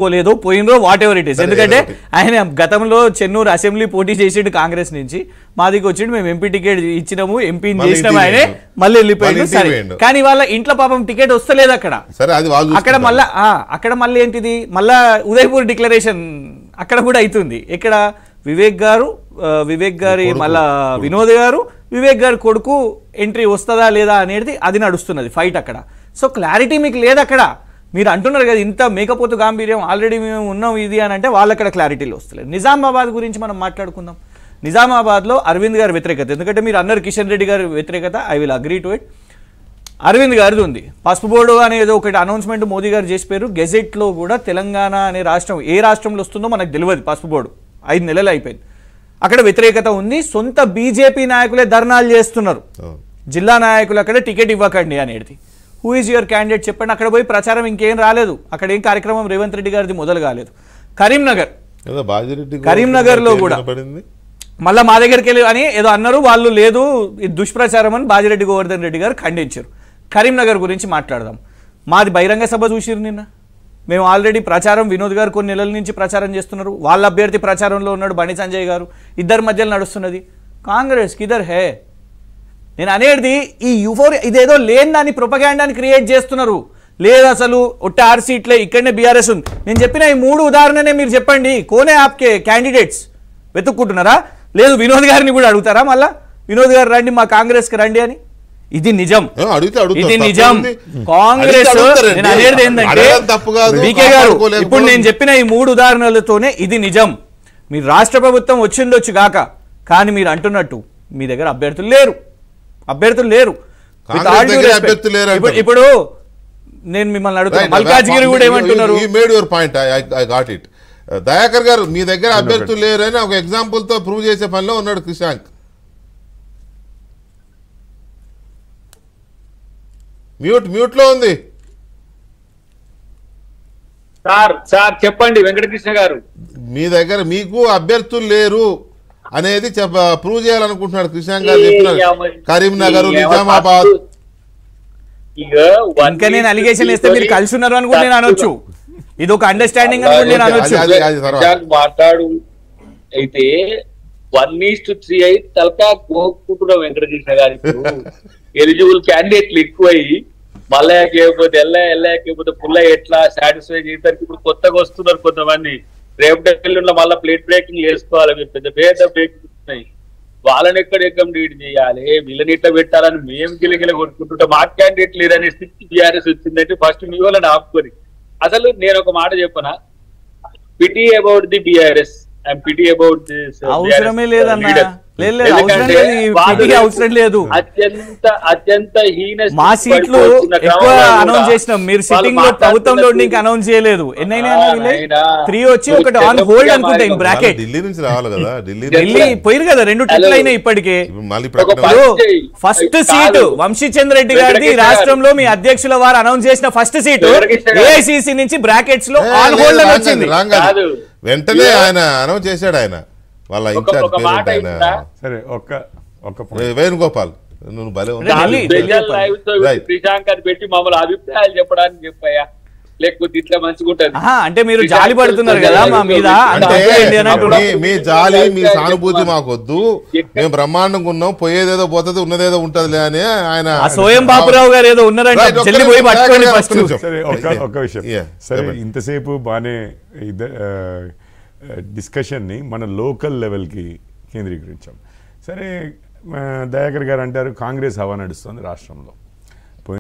లేదో పోయినరో what ever it is. ఎందుకంటే ఆయన గతంలో చెన్నూరు అసెంబ్లీ పోటీ చేసిండు కాంగ్రెస్ నుంచి, మాదికి వచ్చిండు, మేము ఎంపీ టికెట్ ఇచ్చినాము, ఎంపీని చేసినాము, ఆయనే మళ్ళీ వెళ్ళిపోయిండు. సరే, కానీ వాళ్ళ ఇంట్లో పాపం టికెట్ వస్తలేదు అక్కడ. అక్కడ మళ్ళీ ఏంటిది, మళ్ళా ఉదయపూర్ డిక్లరేషన్ అక్కడ కూడా అవుతుంది. ఇక్కడ వివేక్ గారి మళ్ళా వినోద్ గారు, వివేక్ గారి కొడుకు ఎంట్రీ వస్తుందా లేదా అనేది అది నడుస్తున్నది ఫైట్ అక్కడ. సో క్లారిటీ మీకు లేదు అక్కడ. మీరు అంటున్నారు కదా ఇంత మేకపోతు గాంభీర్యం ఆల్రెడీ మేము ఉన్నాం ఇది అని అంటే వాళ్ళు అక్కడ క్లారిటీలో వస్తలేదు. నిజామాబాద్ గురించి మనం మాట్లాడుకుందాం. నిజామాబాద్లో అరవింద్ గారి వ్యతిరేకత, ఎందుకంటే మీరు అన్నారు కిషన్ రెడ్డి గారి వ్యతిరేకత, I will agree to it. Arvind గారిది ఉంది. పసుపు బోర్డు అనేది ఒకటి అనౌన్స్మెంట్ మోదీ గారు చేసిపోయారు. గెజెట్లో కూడా తెలంగాణ అనే రాష్ట్రం ఏ రాష్ట్రంలో వస్తుందో మనకు తెలియదు. పసుపు బోర్డు 5 నెలలు అయిపోయింది. అక్కడ వ్యతిరేకత ఉంది. సొంత బీజేపీ నాయకులే ధర్నాలు చేస్తున్నారు, జిల్లా నాయకులు అక్కడ టికెట్ ఇవ్వకండి అనేది. హూ ఈజ్ యువర్ క్యాండిడేట్ చెప్పండి. అక్కడ పోయి ప్రచారం ఇంకేం రాలేదు, అక్కడ ఏం కార్యక్రమం రేవంత్ రెడ్డి గారిది మొదలు కాలేదు. కరీంనగర్లో కూడా మళ్ళీ మా దగ్గరికి వెళ్ళి అని ఏదో అన్నారు వాళ్ళు, లేదు ఇది దుష్ప్రచారం అని బాజిరెడ్డి గోవర్ధన్ రెడ్డి గారు ఖండించారు. కరీంనగర్ గురించి మాట్లాడదాం. మాది బహిరంగ సభ చూసిరు నిన్న. మేము ఆల్రెడీ ప్రచారం, వినోద్ గారు కొన్ని నెలల నుంచి ప్రచారం చేస్తున్నారు, వాళ్ళ అభ్యర్థి ప్రచారంలో ఉన్నాడు బండి సంజయ్ గారు, ఇద్దరి మధ్యలో నడుస్తున్నది. కాంగ్రెస్ కిదర్ హే. నేను అనేది ఈ యూఫోరియా ఇదేదో లేని దాన్ని ప్రొపగాండాని క్రియేట్ చేస్తున్నారు. లేదు అసలు ఒట్టి 6 సీట్లే, ఇక్కడనే బీఆర్ఎస్ ఉంది. నేను చెప్పిన ఈ 3 ఉదాహరణనే మీరు చెప్పండి. కోనే ఆప్కే క్యాండిడేట్స్ వెతుక్కుంటున్నారా? లేదు వినోద్ గారిని కూడా అడుగుతారా? మళ్ళా వినోద్ గారు రండి మా కాంగ్రెస్కి రండి అని. ఇది నిజం, ఇది నిజం. కాంగ్రెస్ నేను అనేది ఏంటంటే బీకే గారు ఇప్పుడు నేను చెప్పిన ఈ 3 ఉదాహరణలతోనే ఇది నిజం. మీరు రాష్ట్ర ప్రభుత్వం వచ్చిండొచ్చు గాక, కానీ మీరు అంటున్నట్టు మీ దగ్గర అభ్యర్థులు లేరు. ఇప్పుడు నేను మిమ్మల్ని అడుగుతాను, మల్కాజ్గిరి కూడా ఏమంటున్నారు? దయాకర్ గారు మీ దగ్గర అభ్యర్థులు లేరు అని ఒక ఎగ్జాంపుల్ తో ప్రూవ్ చేసే పనిలో ఉన్నాడు క్రిషాంక్. మ్యూట్ లో ఉంది సార్. చెప్పండి వెంకటకృష్ణ గారు. మీ దగ్గర మీకు అభ్యర్థులు లేరు అనేది ప్రూవ్ చేయాలనుకుంటున్నాడు క్రిషాంక్ గారు. చెప్తున్నారు కరీంనగర్, నిజామాబాద్. ఇంకా నేను అలిగేషన్ వేస్తే మీరు కలిసి ఉన్నారు అని కూడా నేను అనొచ్చు. ఇది ఒక అండర్స్టాండింగ్ అని కూడా నేను అనొచ్చు. మాట్లాడు అయితే 1:3 అయి తలకా కోరుకుంటున్నాం వెంకటకృష్ణ గారు. ఎలిజిబుల్ క్యాండిడేట్లు ఎక్కువయ్యి మళ్ళా లేకపోతే వెళ్ళకపోతే పుల్ల ఎట్లా సాటిస్ఫై చేయడానికి ఇప్పుడు కొత్తగా వస్తున్నారు కొంతమంది. రేపటి మళ్ళీ ప్లేట్ బ్రేకింగ్ చేసుకోవాలి. మీరు పెద్ద బ్రేకింగ్ ఉన్నాయి. వాళ్ళని ఎక్కడ లీడ్ చేయాలి, వీళ్ళని ఇట్లా పెట్టాలని మేము గిలగిల కొట్టుకుంటుంటే మా క్యాండిడేట్ లేదనే స్థితి బీఆర్ఎస్ వచ్చిందంటే ఫస్ట్ మీ వాళ్ళని ఆపుకొని. అసలు నేను ఒక మాట చెప్పనా, pity about the BRS and pity about this అవసరమే లేదన్నా. అవసరం లేదు. అత్యంత హీన మా సీట్లు ఎక్కువ అనౌన్స్ చేసినాం. మీరు సిట్టింగ్ లో ప్రభుత్వంలో ఇంకా అనౌన్స్ చేయలేదు. ఎన్నైనా 3 వచ్చి ఒకటి ఆన్ హోల్డ్ అనుకుంటా బ్రాకెట్. ఢిల్లీ నుంచి రావాలి కదా, ఢిల్లీ పోయిరు కదా, 2 ట్రిప్లు అయినాయి ఇప్పటికే. ఫస్ట్ సీటు వంశీచంద్ర రెడ్డి గారిది రాష్ట్రంలో మీ అధ్యక్షుల వారు అనౌన్స్ చేసిన ఫస్ట్ సీటు ఏఐసిసి నుంచి బ్రాకెట్స్ లో ఆన్ హోల్డ్ అని వచ్చింది. వెంటనే ఆయన అనౌన్స్ చేశాడు. ఆయన వాళ్ళ ఇన్ఛార్జ్ సరే వేణుగోపాల్ శ్రీశాంక్ అని పెట్టి మమ్మల్ని అభిప్రాయాలు చెప్పడానికి చెప్పాయా, లేకపోతే ఇట్లా మంచిగా ఉంటుంది అంటే మీరు జాలి పడుతున్నారు కదా మా మీద. మీ జాలి మీ సానుభూతి మాకొద్దు, మేము బ్రహ్మాండంగా ఉన్నాం, పోయేదేదో పోతుంది ఉన్నదేదో ఉంటదిలే అని ఆయన స్వయం బాపురావు గారు ఏదో ఉన్నారంటే సరే ఒక్క విషయం. సరే ఇంతసేపు బాగానే డిస్కషన్ని మన లోకల్ లెవెల్కి కేంద్రీకరించాం. సరే దయాకర్ గారు అంటారు కాంగ్రెస్ హవా నడుస్తుంది రాష్ట్రంలో.